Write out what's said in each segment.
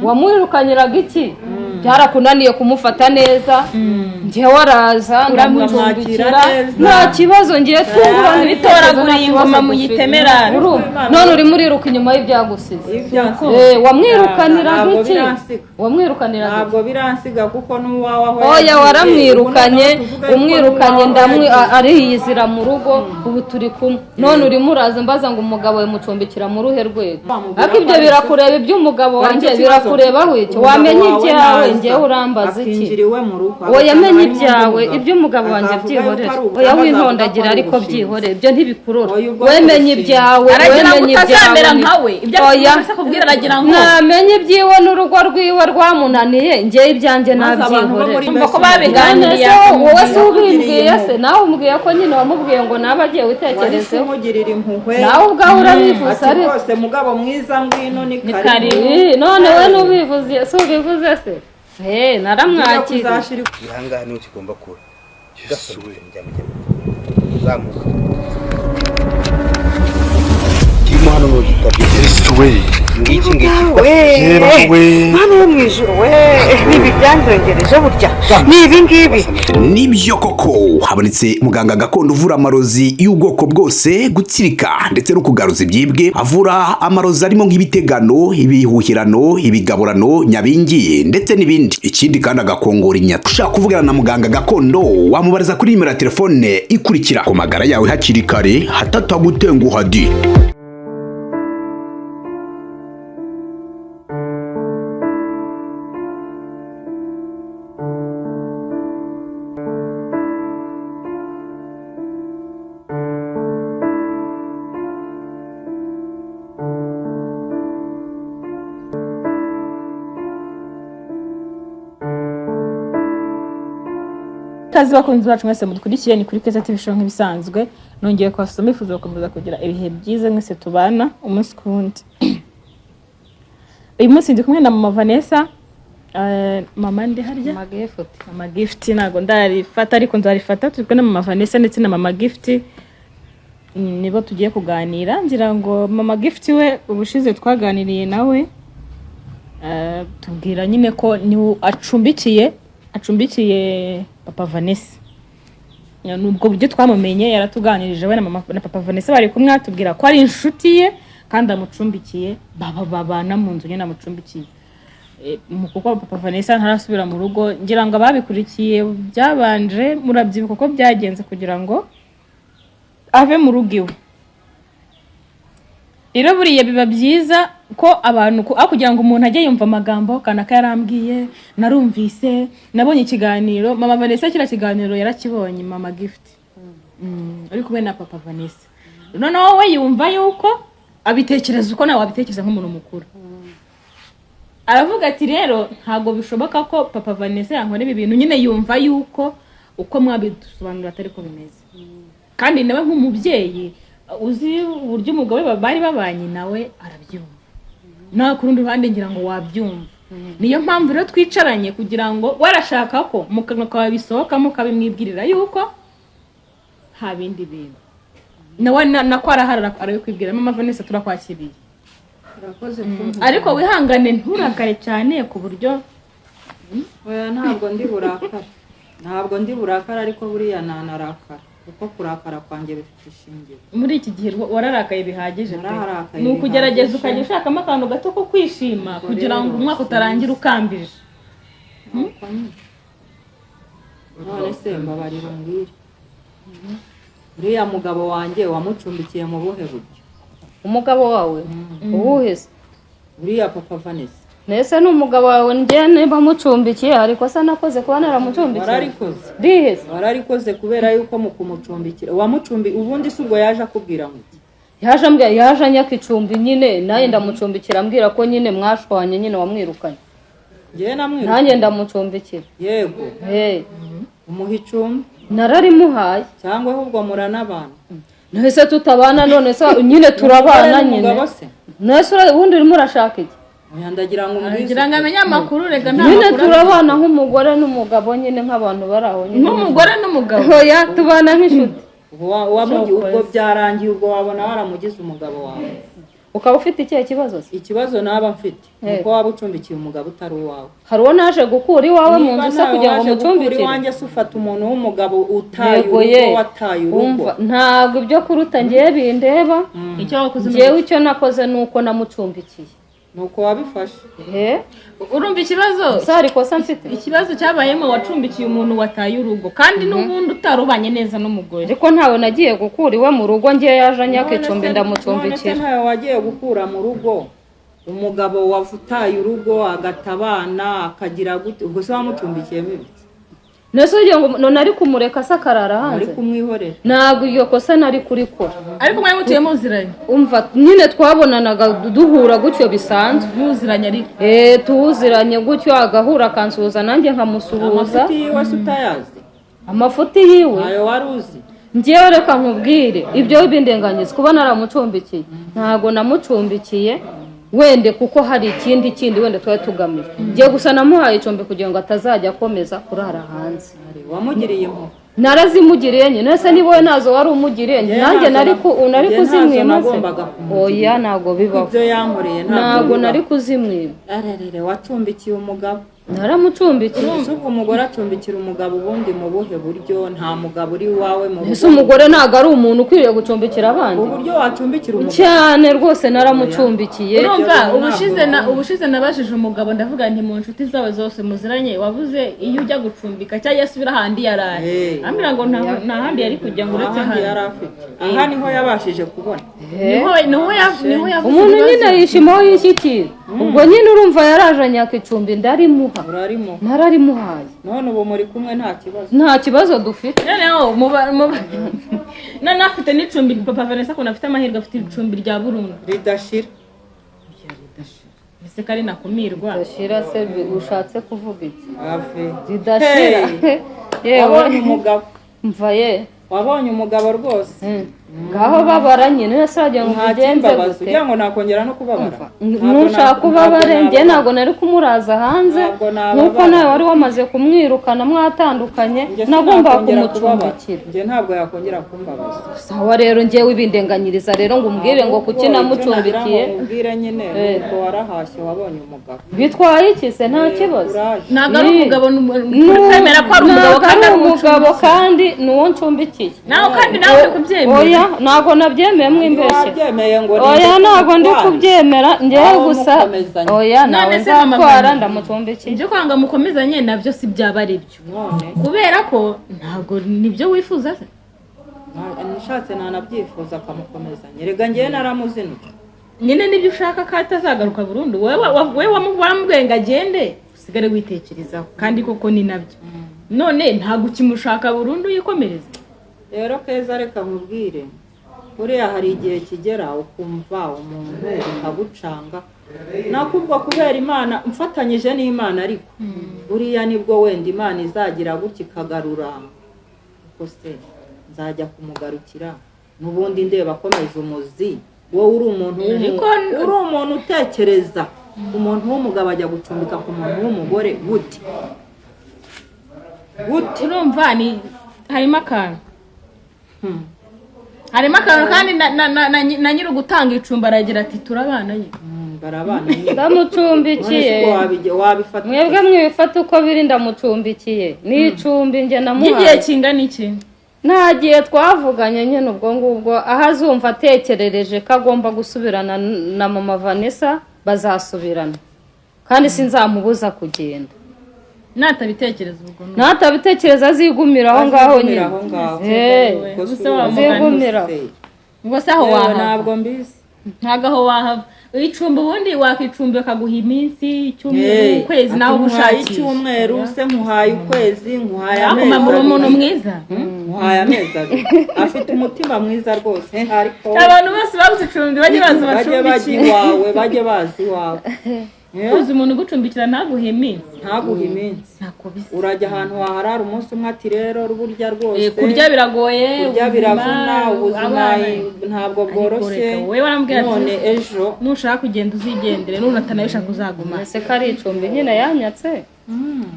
wamwirukanyiraga iki byarakunaniye kumufata neza njye waraza ndamucumbikira nta kibazo ngiye twungurana bitoraguriye ingoma muyitemera none uri muriruka inyuma y'ibyagusize wamwirukaniraga iki wamwirukaniraga ntabwo biransiga kuko n'uwawe aho oya waramwirukanye umwirukanye ariyizira mu rugo ubu turi kumwe none uri muraza mbaza ngo umugabo we mucumbikira mu ruhe rwego ariko ibyo birakureba iby'umugabo wanjye birakureba wiki wamenye ibyawe njyewe urambaza iki oya menye ibyawe iby'umugabo wanjye byihorere oya wintondagira ariko byihorere ibyo ntibikurora wemenye ibyawe wemenye ibyawe nkawe ibyo byose kubwira aragira ngo namenye ibyiwe n'urugo rwiwe rwamunaniye njyewe ibyanjye nabyihorere umva ko babiganiriye wowe se ubimbwiye se nawe umbwiye ko nyine wamubwiye ngo nabe agiye witekerezeho nawe ubwawe urabivuze ariko rwose mugabo mwiza ngwino ni karibu none we nubivuze se ubivuze se naramwakira ihangane niho kigomba kuba kidasubiye zamuka kirimo hano n'ugitabye ngiki hano yo mwijuru nibi byanzongereje burya nibi ngibi nibyo koko habonetse muganga gakondo uvura amarozi y'ubwoko bwose gutsirika ndetse no kugaruza ibyibwe avura amarozi arimo nk'ibitegano ibihuhirano ibigaburano nyabingi ndetse n'ibindi ikindi kandi agakongora inyata ushaka kuvugana na muganga gakondo wamubariza kuri nimero ya telefone ikurikira ku magara yawe hakiri kare hatatagutenguha di kazi bakunzi bacu mwese mudukurikiye ni kuri Keza TV show nk'ibisanzwe nongeye kwasoma ifuzo gukomeza kugira ibihe byiza mwese tubana umunsi kundi uyu munsi ndi kumwe na mama Vanessa mama ndi harya mama gift nago ndarifata ariko nzarifata turi na mama Vanessa ndetse na mama gift nibo tugiye kuganira ngira ngo mama gift we ubushize twaganiriye nawe tubwira nyine ko ni acumbikiye Papa Vanessa nubwo buryo twamumenye yaratuganirije we na Papa Vanessa bari kumwe atubwira ko ari inshuti ye kandi amucumbikiye babana mu nzu nyine amucumbikiye kuko Papa Vanessa ntarasubira mu rugo ngira ngo ababikurikiye byabanje murabyibuka ko byagenze kugira ngo ave mu rugo iwe rero buriya biba byiza ko abantu kugira ngo umuntu ajye yumva amagambo kanaka yarambwiye narumvise nabonye ikiganiro mama Vanessa kira kiganiro yarakibonye mama gift ari kumwe na Papa Vanessa none wowe yumva yuko abitekereza uko nawe wabitekereza nk'umuntu mukuru aravuga ati rero ntago bishoboka ko Papa Vanessa yankora ibi bintu nyine yumva yuko uko mwabidusobanura atari ko bimeze kandi nawe nk'umubyeyi uzi uburyo umugabo bari babanye nawe arabyumva nawe ku rundi ruhande ngira ngo wabyumva niyo mpamvu rero twicaranye kugira ngo warashaka ko mukanwa bisohokamo kabimwibwirira yuko nta bindi bintu nawe nako araharara arabikwibwira mama Vanessa turakwakiriye ariko wihangane nturakare cyane ku buryo ntabwo ndi burakara ariko buriya nanarakara kuko kurakara kwanjye bifite ishingiro muri iki gihe wararakaye bihagije ni ukugerageza ukajya ushakamo akantu gato ko kwishima kugira ngo umwaka utarangira ukambije none se mbabarira mbwira uriya mugabo wanjye wamucumbikiye mu buhe buryo umugabo wawe uwuhese uriya Papa Vanessa nese n'umugabo wawe njye niba mucumbikiye ariko se nakoze kuba naramucumbikiye wararikoze kubera yuko mu kumucumbikira ubundi se ubwo yaje akubwira ngo yaje anyaka icumbi nyine naye ndamucumbikira ambwira ko nyine mwashwanye nyine wamwirukanye nanjye ndamucumbikira yego umuha icumbi nararimuhaye cyangwa ahubwo muranabana nese tutabana none se nyine turabana nyine nese ubundi urimo urashaka iki ndagira ngo amenye amakuru rega nta makuru nyine turabana nk'umugore n'umugabo nyine nk'abantu bari aho nyine nk'umugore n'umugabo oya tubana nk'inshuti ubwo byarangiye ubwo wabona waramugize umugabo wawe ukaba ufite ikihe kibazo se? ikibazo naba mfite Eh. nuko waba ucumbikiye umugabo utari uwawe. hari uwo naje gukura iwawe mu Niba nzu se nawe kugira ngo waje gukura mucumbikire? iwanjye se ufata umuntu w'umugabo utaye Yego urugo ye. wataye urugo. Umva, ntabwo ibyo kuruta ngiye bindeba. icyo wakoze Njyewe icyo nakoze ni uko namucumbikiye. nuko wabifashe. urumva ikibazo Sari kosa mfite. ikibazo cyabayemo wacumbikiye umuntu wataye urugo kandi n'ubundi utarubanye neza n'umugore. ariko ntawe nagiye gukura iwe mu rugo, ngiye yaje anyaka icumbi none se ndamucumbikira. ntawe wagiye gukura mu rugo umugabo wavutaye urugo agata abana akagira gute, ubwo se wamucumbikiyemo ibiki? Nese ugiye ngo none ari kumureka se akarara ari hanze? kumwihorera. Ntabwo iyo kosa nari kurikora. ariko mwari mutuye muziranye Umva nyine twabonanaga duhura gutyo bisanzwe. muziranye ariko Tuwuziranye gutyo agahura akansuhuza nanjye nkamusuhuza. amafuti yiwe se utayazi? Amafuti yiwe ntayo wari uzi? njyewe reka nkubwire ibyo bindenganyiza kuba naramucumbikiye. Ntago namucumbikiye wende kuko hari ikindi wende twari tugamije. Ngiye gusa namuhaye icumbi kugira ngo atazajya akomeza kurara hanze. wamugiriye impuhwe? Narazimugiriye nyine ese ni wowe nazo wari umugiriye nanjye nari kuzimwima. nagombaga Oya ntago bibaho. ibyo yankoreye Ntago nari kuzimwima. arerere wacumbikiye umugabo. Naramucumbikiye. ubwo umugore acumbikira umugabo ubundi mu buhe buryo? Nta mugabo uri iwawe mu Ese umugore ntago ari umuntu ukwiriye gucumbikira abandi? uburyo wacumbikira umugabo cyane rwose naramucumbikiye. urumva ubushize nabajije umugabo ndavuga nti mu nshuti zawe zose muziranye wabuze iyo ujya gucumbika cyangwa yasubira ahandi yaraye. ambwira ngo nta handi yari kujya ngo uretse ahandi hano. yari afite. aha niho yabashije kubona. niho yavuze umuntu nyine ibibazo. yishimaho yishyikira. ubwo nyine urumva yaraje anyaka icumbi ndarimuha. urarimo nararimuhaye. none ubu muri kumwe nta kibazo? nta kibazo dufite. noneho none afite n'icumbi. papa Vanessa ko afite amahirwe afite icumbi rya burundu ridashira. mbese kari nakumirwa. ridashira se ushatse kuvuga iki? ave ridashira. wabonye umugabo? mva ye. wabonye umugabo rwose? ngaho babara nyine nese wagira ngo ubigenze gute? kugira ngo nakongera no kubabara. nushaka kubabare njye ntabwo nari kumuraza hanze nuko nawe wari wamaze kumwirukana mwatandukanye nagomba kumucumbikira. njye ntabwo yakongera kumbabaza. sawa rero njyewe ibindenganyiriza rero ngo umbwire ngo kuki namucumbikiye. ubwire nyine nuko warahashye wabonye umugabo. bitwaye iki se? nta kibazo. ntabwo ari umugabo kwemera ko ari umugabo kandi ari umugabo kandi ni uwo ncumbikiye. nawe kandi nawe uri kubyemera. oya ntabwo nabyemeye mwimbeshye. ngo oya ntabwo ndi kubyemera njyewe gusa. oya nawe nzatwara ndamucumbikiye. ibyo kwanga mukomezanye nabyo si byaba ari byo kubera ko ntabwo nibyo wifuza se. nishatse nanabyifuza akamukomezanya. rega njyewe naramuzinuka nyine nibyo ushaka ko atazagaruka burundu. wowe wamubwiye ngo agende usigare witekerezaho kandi koko ni nabyo. none ntabwo ukimushaka burundu yikomereza. rero keza reka nkubwire buriya hari igihe kigera ukumva umuntu ukagucanga nakubwo kubera Imana mfatanyije n'Imana ariko buriya nibwo wenda Imana izagira gutya ikagarura uko se nzajya kumugarukira n'ubundi ndeba akomeza umuzi. wowe uri umuntu utekereza umuntu w'umugabo ajya gucumbika ku muntu w'umugore gute urumva ni harimo akantu harimo akantu kandi na nyiri ugutanga icumbi aragira ati turabana ye ndamucumbikiye. mwebwe mwifata uko biri ndamucumbikiye n'icumbi njye namuhaye. igihe kingana iki? nta gihe twavuganye nyine ubwo ngubwo aho azumva atekerereje ko agomba gusubirana na mama Vanessa bazasubirana kandi sinzamubuza kugenda. natabitekereza azigumira aho ngaho nyine. azigumira ngo se aho wahava? ntabwo mbizi. ntabwo aho wahava. icumbi ubundi wakicumbi bakaguha iminsi icyumweru ukwezi nawe ugushakisha. icyumweru se nkuhaye ukwezi nkuhaye amezi abiri. umuntu mwiza nkuhaye amezi abiri. afite umutima mwiza rwose. abantu bose babuze icumbi bajye baza bacumbikiye. bajye bazi iwawe. uzi umuntu ugucumbikira ntaguhe iminsi. urajya ahantu waharara umunsi umwe ati rero burya rwose kurya biragoye, kurya biravuna, ubuzima ntabwo bworoshye. none ejo nushaka kugenda uzigendere nunatanabishaka uzaguma. ese ko ari icumbi nyine yanyatse.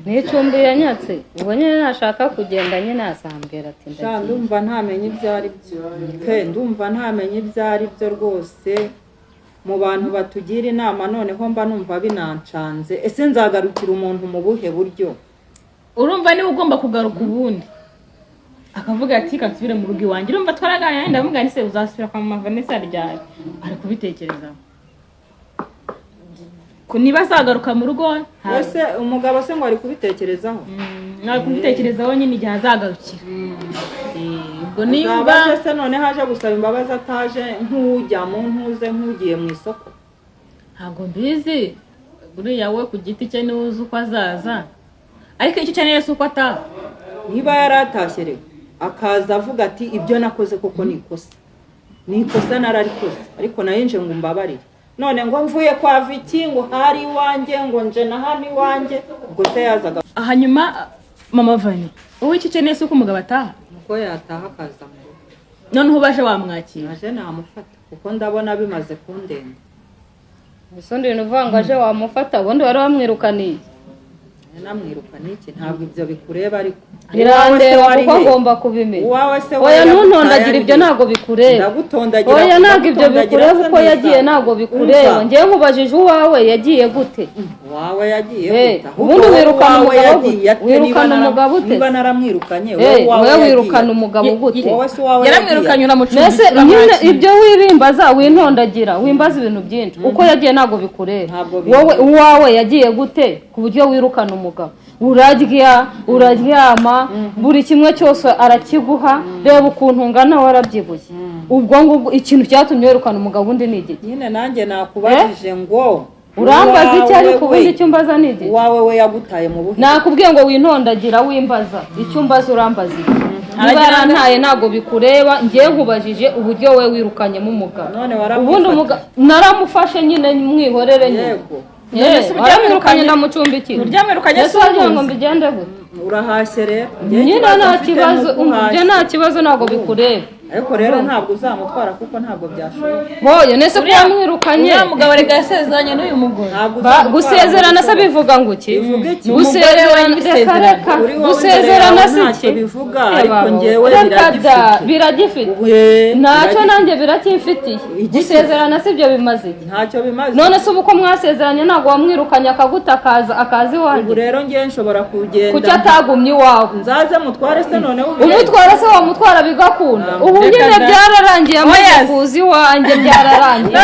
ni icumbi yanyatse ubwo nyine nashaka kugenda nyine asambwira ati ndumva ntamenye ibyo ari byo. ndumva ntamenye ibyo ari byo rwose. mu bantu batugira inama noneho mba numva binancanze ese nzagarukira umuntu mu buhe buryo urumva niba ugomba kugaruka ubundi akavuga ati kansubire mu rugo iwanjye urumva twaraganira ndavuga nti se uzasubira kwa mama Vanessa ryari ari kubitekerezaho ko niba azagaruka mu rugo ese umugabo se ngo ari kubitekerezaho ari kubitekerezaho nyine igihe azagarukira ubwo niba se none haje gusaba imbabazi ataje nk'ujya mu ntuze nk'ugiye mu isoko ntabwo mbizi buriya we ku giti cye niwe uzi uko azaza ariko icyo ukeneye si uko ataha niba yaratashye rero akaza avuga ati ibyo nakoze koko ni ikosa nararikoze ariko nayinje ngo mbabarire none ngo mvuye kwa Viki ngo hari iwanjye ngo nje na hano iwanjye ubwo se yazaga hanyuma mama Vani wowe icyo ukeneye si uko umugabo ataha uko yataha akaza mu rugo noneho ubaje wamwakira naje namufata kuko ndabona bimaze kundenda Usundi ibintu uvuga ngo aje wamufata ubundi wari wamwirukaniye namwirukana iki ntabwo ibyo bikureba ariko birandeba kuko ngomba kubimenya oya ntuntondagira ibyo ntabwo bikureba oya ntabwo ibyo bikureba uko yagiye ntabwo bikureba ngewe nkubajije uwawe yagiye gute wawe yagiye gute ubundi wirukana umugabo gute wirukana umugabo ute niba naramwirukanye wowe wirukana umugabo gute yaramwirukanye uramucumbikira mbese nyine ibyo wirimbaza wintondagira wimbaza ibintu byinshi uko yagiye ntabwo bikureba wowe uwawe yagiye gute ku buryo wirukana umugabo urarya uraryama buri kimwe cyose arakiguha reba ukuntu ungana warabyibuye ubwo ngubwo ikintu cyatumye wirukana umugabo undi ni igiki nyine nanjye nakubajije ngo urambaza iki ariko ubundi icyo mbaza ni igiki wawe we yagutaye mu buhe nakubwiye ngo wintondagira wimbaza icyo mbaza urambaza iki niba yarantaye ntabwo bikureba ngiye nkubajije uburyo we wirukanyemo umugabo ubundi umugabo naramufashe nyine mwihorere nyine waramwirukanye ndamucumbikira uryamwirukanye ese wagira ngo mbigende gute urahashye rero nyine nta kibazo umva nta kibazo ntabwo bikureba ariko rero ntabwo uzamutwara kuko ntabwo byashoboka hoye nese ko yamwirukanye uriya mugabo rega yasezeranye n'uyu mugore gusezerana se bivuga ngo iki gusezerana reka reka gusezerana se iki bivuga ariko ngewe biragifite ntacyo nanjye biracyimfitiye gusezerana si byo bimaze iki ntacyo bimaze none se ubu ko mwasezeranye ntabwo wamwirukanye akaguta akaza iwanjye ubu rero ngewe nshobora kugenda kuki atagumye iwawe nzaze mutware se noneho umutwara se wamutwara bigakunda ubu nyine byararangiye amaze kuza iwanjye byararangiye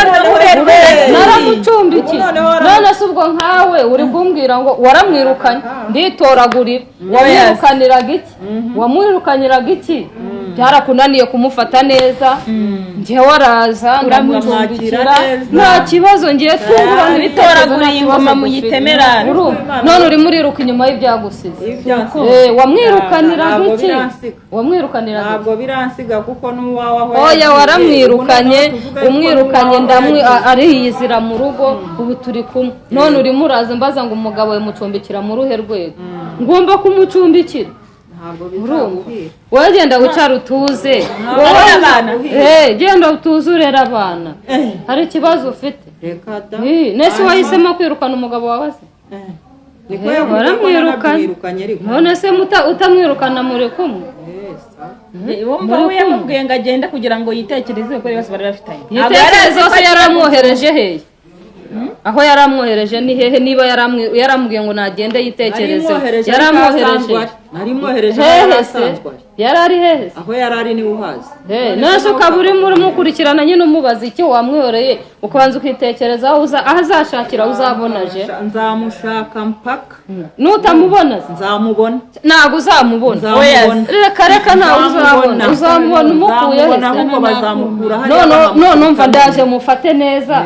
naramucumbikiye none se ubwo nkawe uri kumbwira ngo waramwirukanye nditoragurira wamwirukaniraga iki wamwirukaniraga iki byarakunaniye kumufata neza njyewe waraza ndamucumbikira nta kibazo ngiye tungurana ibitoraguriye ingoma muyitemera none urimo uriruka inyuma y'ibyagusize wamwirukaniraga iki wamwirukaniraga ntabwo biransiga kuko n'uwawe aho oya waramwirukanye umwirukanye ariyizira mu rugo ubu turi kumwe none urimo uraza mbaza ngo umugabo we mucumbikira mu ruhe rwego ngomba kumucumbikira wowe genda wicara utuze genda utuze urera abana hari ikibazo ufite nese wahisemo kwirukana umugabo wawe se waramwirukanye none se utamwirukana muri kumwe wumva we yamubwiye ngo agende kugira ngo yitekereze ko ibibazo bari bafitanye yitekereze zose yaramwohereje hehe aho yaramwohereje ni hehe niba yaramubwiye ngo nagende yitekereze yaramwohereje hehe se yari ari hehe aho yari ari niwe uhazi nese ukaba urimo umukurikirana nyine umubaza icyo wamwihoreye ukabanza ukitekereza aho azashakira uzabonaje nzamushaka mpaka nutamubona nzamubona ntabwo uzamubona reka reka ntawe uzabona uzamubona umukuye none umva ndaje mufate neza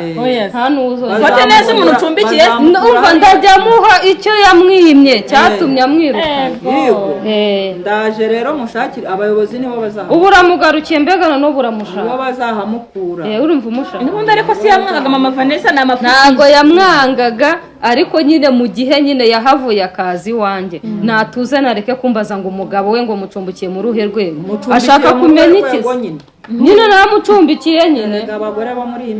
nta n'uzo mufate neza umuntu ucumbikiye umva ndajya muha icyo yamwimye cyatumye amwirukana ndaje rero mushakira abayobozi nibo bazaha ubu uramugarukiye mbega na n'ubu uramushaka nibo bazahamukura urumva umushaka n'ubundi ariko si yamwangaga mama Vanessa ni amafuti ntabwo yamwangaga ariko nyine mu gihe nyine yahavuye akazi iwanjye natuze nareke kumbaza ngo umugabo we ngo mucumbikiye mu ruhe rwego ashaka kumenya iki nyine naramucumbikiye nyine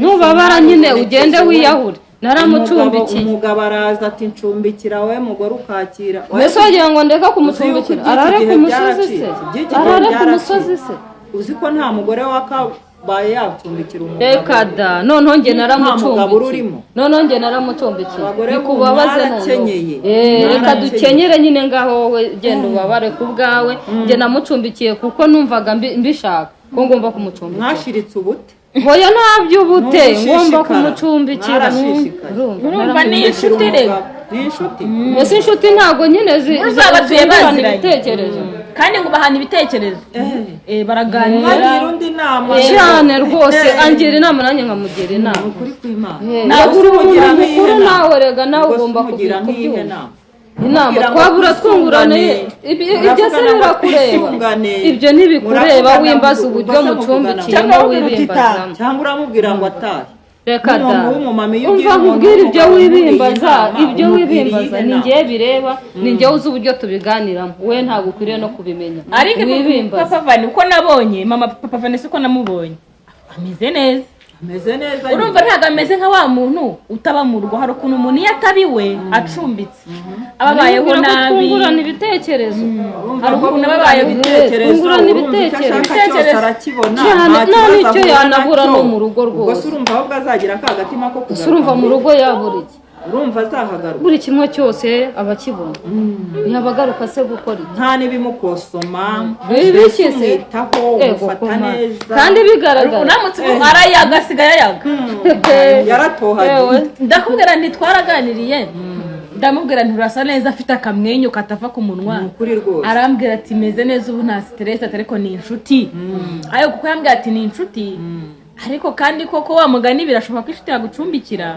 nubabara nyine ugende wiyahure naramucumbikiye umugabo araza ati ncumbikira we mugore ukakira mbese wagira ngo ndeka kumucumbikira arare ku musozi se arare ku musozi se uzi ko nta mugore baye yacumbikira reka da noneho njye mugabo naramucumbikiye urimo. noneho njye naramucumbikiye Abagore bikubabaze mwarakenyeye. reka dukenyere nyine ngaho wowe genda ubabare ku bwawe njye namucumbikiye kuko numvaga mbishaka ko ngomba kumucumbikira mwashiritse ubute hoya ntabyo ubute N'ugushishikara. ngomba kumucumbikira Mwarashishikaye. urumva ni inshuti rero ni inshuti ese inshuti ntabwo nyine Uzabatuye zungurana baziranye. ibitekerezo kandi ngo bahana ibitekerezo baraganira mwagira undi nama cyane rwose angira inama nanjye nkamugira inama ukuri kw'Imana nawe uri umuntu umugira mukuru nk'ihe nawe rega nawe Ubwo se ugomba umugira nk'ihe kubyumva nama inama Kugira ngo twabura twungurane twisungane. ibyo se Muravugana ngo birakureba twisungane. ibyo ntibikureba Muravugana wimbaza ngo uburyo ubwo se mucumbikiyemo muvugana. Cyangwa wibimbazamo cyangwa uramubwira ngo atahe reka da N'umuntu w'umumama iyo ugiye umva umuntu nkubwire ibyo w'umugabo wibimbaza umubwiriye inama, ibyo umubwiriye wibimbaza ni inama. njye bireba ni njye uzi uburyo tubiganiramo we ntabwo ukwiriye no kubimenya ariko wibimbaza papa Vani uko nabonye mama papa Vanessa uko namubonye ameze neza ameze neza urumva ntabwo ameze nka wa muntu utaba mu rugo hari ukuntu umuntu iyo atabiwe acumbitse ababayeho nabi twungurana ibitekerezo hari ukuntu ababayeho twungurana ibitekerezo arakibona nta n'icyo yanabura no mu rugo ubwo rwose se urumva ahubwo azagira ka gatima ko gusa urumva mu rugo yabura iki urumva azahagaruka buri kimwe cyose aba akibona yaba agaruka se gukora iki nta n'ibimukosoma Bibiki se? umwitaho Ego, umufata koma. neza kandi bigaragara uramutse arayaga asigaye ayaga yaratohagiye yewe ndakubwira ntitwaraganiriye ndamubwira nturasa neza afite akamwenyu katava ku munwa ni ukuri rwose arambwira ati meze neza ubu nta stress ariko ni inshuti ariko kuko yambwira ati ni inshuti ariko kandi koko wa mugani birashoboka ko inshuti yagucumbikira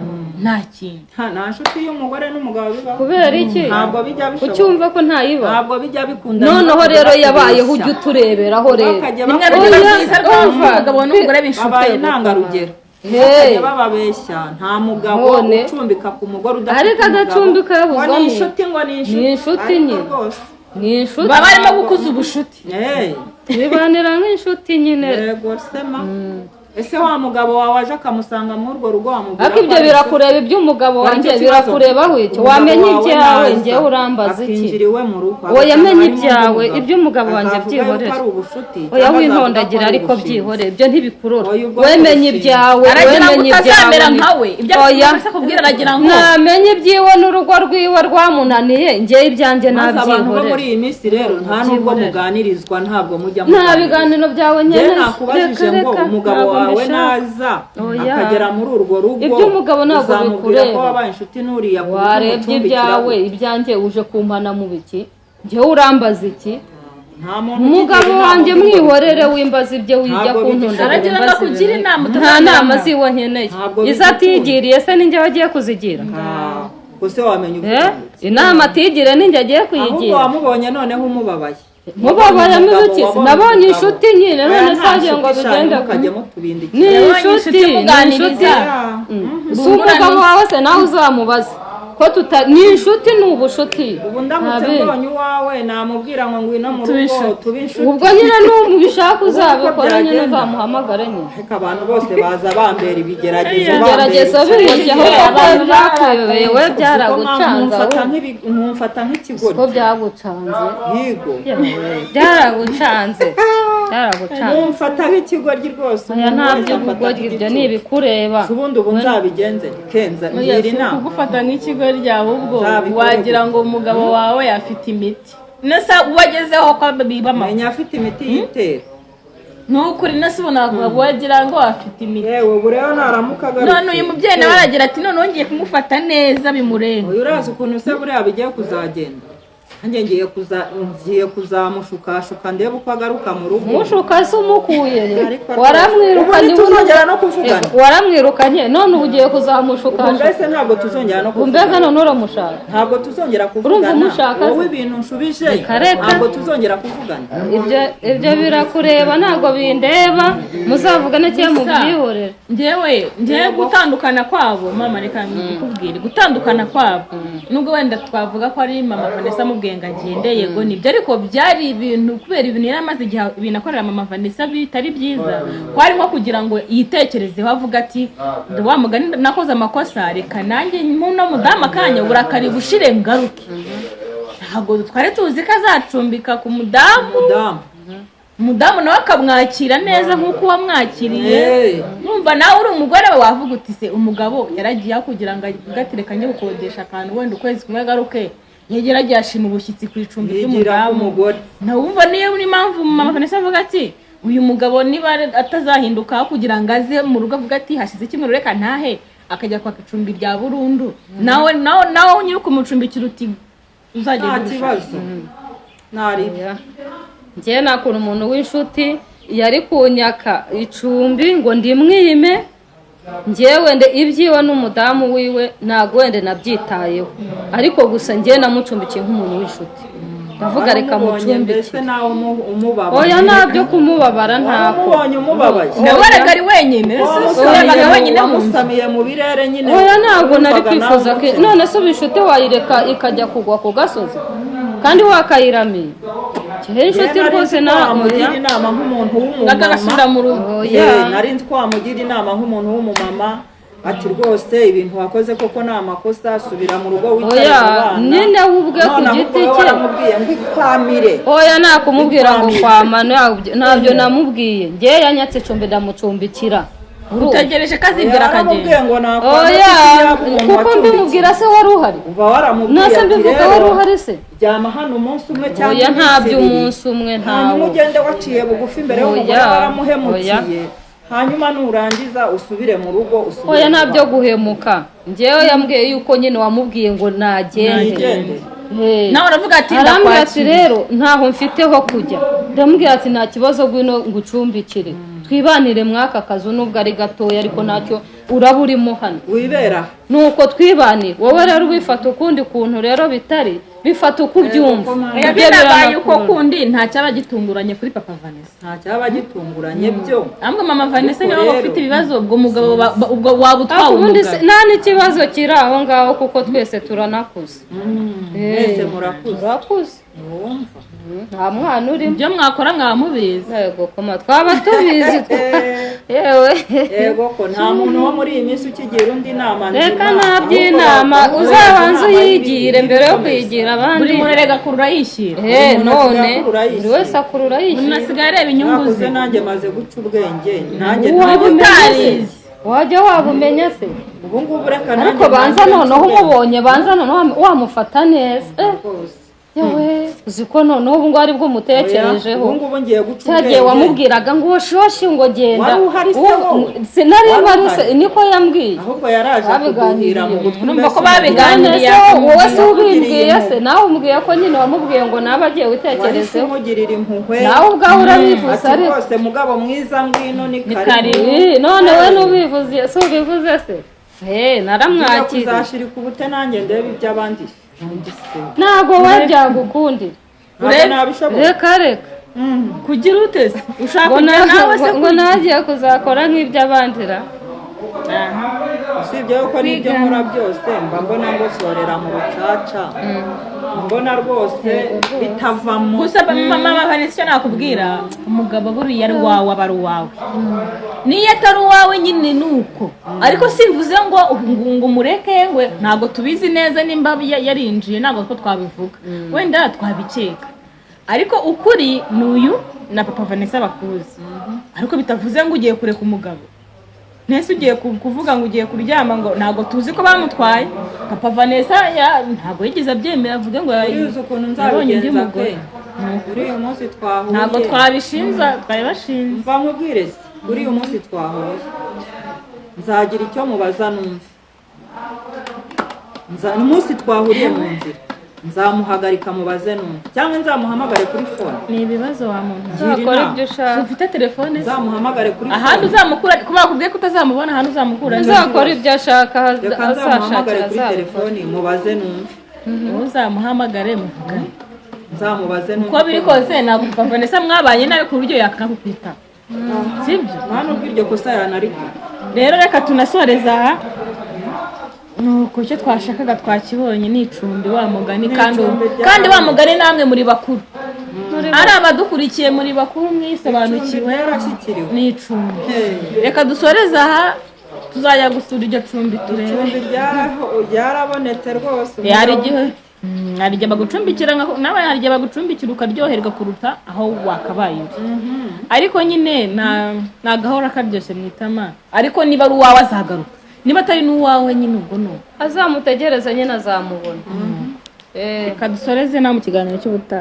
nta kintu nta nshuti y'umugore n'umugabo bibaho kubera iki ntabwo bijya bishoboka ucyumva ko ntayiba ntabwo bijya bikunda noneho rero yabayeho ujya utureberaho rero rimwe Oya, rugira rwiza rw'umuntu umva. umugabo n'umugore b'inshuti babaye intangarugero Hey. bakajya bababeshya nta mugabo None. ucumbika ku mugore udafite Ariko adacumbika yabuzwa ngo ni n'iki? inshuti ngo ni inshuti Ni inshuti Ariko nyine. rwose ni inshuti baba barimo gukuza ubushuti bibanira nk'inshuti nyine yego sema ese wa mugabo wawe aje akamusanga muri urwo rugo wamubwira ariko ibyo birakureba iby'umugabo wanjye birakurebaho iki wamenya ibyawe njyewe urambaza iki akinjira iwe mu rugo oya agasanga menya harimo ibyawe undi mugabo. iby'umugabo wanjye Azavuga yuko byihorere ari ubushuti oya cyangwa wintondagira azavuga ko ari ariko ubushinzi. byihorere ibyo ntibikurura Oya, ubwo wemenya ni ibyawe aragira ngo wemenya utazamera ibyawe nkawe ibyo oya afite kubwira aragira ngo namenye ibyiwe n'urugo rwiwe rwamunaniye njyewe ibyanjye maze abantu bo muri nabyihorere iyi minsi rero nta nubwo muganirizwa ntabwo mujya nta biganiro byawe njyewe nyine nakubajije ngo umugabo ntabwo wawe mbishaka. naza Oya. akagera muri urwo rugo Iby'umugabo ntabwo uzamubwira ko bikureba. wabaye inshuti n'uriya ku buryo warebye umucumbikira ibyawe we. ibyanjye uje kumpana mu biki njyewe urambaza iki nta muntu umugabo ukigira inama wanjye ngo mwihorere wimbaza ibyo wijya Ntabwo kuntunda aragira ngo akugire inama nta utazamera nama nkawe. ziwe nkeneye Ntabwo izo bigukunda. atigiriye se ninjye wagiye kuzigira gusa wamenya Eh? uvuga inama atigire ninjye agiye ahubwo kuyigira wamubonye noneho umubabaye mubabayemo ibiki Umugabo nabonye wabonye inshuti nyine Oya, none nta sagiye ngo nshuti bigende shanu, mukajya ni mutubindikira Yabonye inshuti inshuti ni muganiriza. inshuti si umugabo wawe se nawe uzamubaza ko ni inshuti ni ubushuti ubu ndamutse Ntabe. mbonye uwawe namubwira ngo ngwino mu Tube rugo inshuti. tube inshuti ubwo nyine n'ubishaka uzabikora nyine byagenda. uzamuhamagare nyine ariko abantu bose baza bambera ibigeragezo ibigeragezo birushyeho kuko abantu byakuyobewe byaragucanze nkumfata nk'ikigori ko byagucanze yigo byaragucanze byaragucanze nkumfata nk'ikigoryi rwose aya umuntu nta wese amfata by'ubugoryi ibyo nk'igicucu. ni ibikureba Si ubundi ubu nzabigenze kenza ngira inama kugufata nk'ikigo ryawe ubwo Nzabikora wagira ngo umugabo wawe afite imiti nese uwagezeho ko biba amahoro menya afite imiti yitera nukuri nese ubona wagira ngo afite imiti yewe ubu rero naramuka agarutse none uyu mubyeyi nawe aragira ati none wongeye kumufata neza bimurenga uyu urazi ukuntu se buriya bigiye kuzagenda nanjye ngiye kuzamushukashuka ndebe uko agaruka mu rugo mushuka se umukuye Ariko waramwirukanye ubu ntituzongera no kuvugana. waramwirukanye none ubu ugiye kuzamushuka ubu mbese ntabwo tuzongera no mbega kuvugana none uramushaka ntabwo tuzongera Urumva kuvugana umushaka se? wowe ibintu nshubije Reka, reka. ntabwo tuzongera kuvugana ibyo birakureba ntabwo bindeba muzavugane cyangwa mubyihorere ngewe gutandukana kwabo mama reka mbikubwire gutandukana kwabo nubwo wenda twavuga ko ari mama Vanessa mubwiye ngo agende yego nibyo ariko byari ibintu kubera ibintu yari amaze igihe ibintu akorera mama Vanessa bitari byiza ko harimo kugira ngo yitekerezeho avuga ati wa mugani nakoze amakosa reka nanjye muno mudamu akanya uburakari bushire ngaruke ntabwo twari tuzi ko azacumbika ku mudamu umudamu nawe akamwakira neza nk'uko wamwakiriye Eh. numva nawe uri umugore we wavuga uti se umugabo yaragiye aho kugira ngo agatereka njye gukodesha akantu wenda ukwezi kumwe agaruke yageragiye ashima ubushyitsi ku icumbi yigira ku ry'umudamu mugore. nawumva niyo n'impamvu mama Vanessa avuga ati uyu mugabo niba atazahinduka kugira ngo aze mu rugo avuga ati hashize icyumweru reka ntahe akajya kwaka icumbi rya burundu nawe nyiri kumucumbikira uti uzajya nta gushaka. kibazo ntaribi njyewe nakura umuntu w'inshuti yari kunyaka icumbi ngo ndimwime njyewe ibyiwe n'umudamu wiwe ntabwo wenda nabyitayeho ariko gusa njyewe namucumbikiye nk'umuntu w'inshuti ndavuga reka mbese mucumbikire nawe umubabara oya ntabyo kumubabara ntako umubonye umubabaye nawe araga ari wenyine yabaga wenyine mu nzu wamusamiye mu birere nyine oya ntabwo nari wumvaga kwifuza nawe ko none se ubu inshuti wayireka ikajya kugwa ku gasozi kandi wakayiramiye kihe inshuti rwose namugira inama nk'umuntu agasubira mu rugo oya nari nzi ko wamugira inama nk'umuntu w'umumama ati rwose ibintu wakoze koko ni amakosa subira mu rugo witare oya abana nyine we ubwe ku giti cye waramubwiye ngo ikwamire oya nakumubwira ngo kwama ntabyo namubwiye njyewe yanyatse icumbi ndamucumbikira utegereje ko azibwira akagenda ngo oya kuko mbimubwira se wari uhari uba waramubwiye nase ati mbivuga wari rero uhari se ryama hano umunsi umwe cyangwa oya iminsi ntabyo ibiri. umunsi umwe hanyuma ntawo ugende waciye bugufi imbere y'umugore Oya, waramuhemukiye hanyuma nurangiza usubire mu rugo usubire oya mu ntabyo rugo. guhemuka njyewe yambwiye yuko nyine wamubwiye ngo nagende Nagende. Hey. nawe uravuga ati arambwira ati ndakwakira rero ntaho mfite ho kujya ndamubwira ati nta kibazo ngwino ngucumbikire twibanire mwaka kazu nubwo ari gatoya ariko ntacyo uraba urimo hano wibera nuko twibanire wowe rero ubifata ukundi kuntu rero bitari bifata uko ubyumva oya binabaye uko kundi nta cyaba gitunguranye kuri papa Vanessa nta cyaba gitunguranye byo ahubwo mama Vanessa niba rero. ufite ibibazo ubwo mugabo ubwo waba utwawe ariko ubundi umugabo nta n'ikibazo kiri aho ngaho kuko twese turanakuze mwese murakuze turakuze wumva nta mwana urimo ibyo mwakora mwamubizi yego koma twaba tubizi yewe yego ko nta muntu wo muri iyi minsi ukigira undi inama reka ntaby'inama uzabanza uyigire mbere yo kuyigira abandi buri muntu rega kurura yishyira none buri wese akurura umuntu yishyura asigaye areba inyungu nakuze ze nanjye maze guca ubwenge nanjye waba utarizi wajya wabumenya se ubu ngubu reka nanjye ariko banza nanjye noneho nca ubwenge. umubonye banza noneho wamufata neza Rwose. yewe uzi ko noneho ubu ngubu aribwo umutekerejeho ubu ngubu ngiye guca cyagiye wamubwiraga ngo shoshi ngo genda Wari uhari se wowe? sinari Wari mpari uhari? se niko yambwiye ahubwo yaraje kuduhira mu gutwi Urumva ko mbese babiganiriye. wowe se Yakugiriye ubimbwiye impuhwe. se nawe umbwiye ko nyine wamubwiye ngo nawe agiye wahise witekerezeho umugirira impuhwe nawe ubwawe urabivuze ati ariko rwose mugabo mwiza ngwino ni karibu. karibu none we nubivuze si ubivuze se Ngiye naramwakiriye kuzashirika ubute nanjye ndebe iby'abandi ntabwo we byagukundira ntabwo nabishobora reka reka kugira utese ushaka ngo kujya nawe se ngo nagiye kuzakora nk'iby'abandi ra usibye yuko n'ibyo nkora byose mba mbona ngosorera mu rucaca mbona rwose bitavamo gusa mama Vanessa icyo nakubwira umugabo buriya ari uwawe aba ari uwawe niyo atari uwawe nyine ni uko ariko simvuze ngo umureke we ntabwo tubizi neza nimba yarinjiye ntabwo ko twabivuga wenda twabikeka ariko ukuri ni uyu na papa Vanessa bakuzi ariko bitavuze ngo ugiye kureka umugabo nese ugiye kuvuga ngo ugiye kuryama ngo ntabwo tuzi ko bamutwaye papa Vanessa ntabwo yigeze abyemera avuge ngo urizi ukuntu nzabigenza pe uri uyu munsi twahuye ntabwo twabishinza twabibashinze mva nkubwire se uri uyu munsi twahuye nzagira icyo mubaza numve umunsi twahuriye mu nzira nzamuhagarika mubaze numve cyangwa nzamuhamagare kuri fone ni ibibazo wa muntu uzakora ibyo ushaka ufite telefone se nzamuhamagare kuri ahandi uzamukura kuba bakubwiye ko utazamubona ahandi uzamukura uzakora ibyo ashaka reka nzamuhamagare azashakira kuri azabikora telefoni mubaze numve uzamuhamagare muvugane nzamubaze numve uko biri kose ntabwo papa Vanessa mwabanye nawe ku buryo yakanakukwita sibyo nta nubwo iryo kosa yanariko rero reka tunasoreza aha nuko icyo twashakaga twakibonye ni icumbi wa mugani kandi wa mugani namwe muri bakuru ari abadukurikiye muri bakuru mwisobanukiwe yarashyikiriwe ni icumbi reka dusoreze aha tuzajya gusura iryo cumbi turebe icumbi ryarabonetse rwose hari igihe bagucumbikira nawe hari igihe bagucumbikira ukaryoherwa kuruta aho wakabaye uri. Ariko nyine nta gahora karyoshye mu itama, ariko niba ari uwawe azagaruka, niba atari n'uwawe nyine ubwo nuko azamutegereza nyine azamubona. reka dusoreze nta mu kiganiro cy'ubutaha.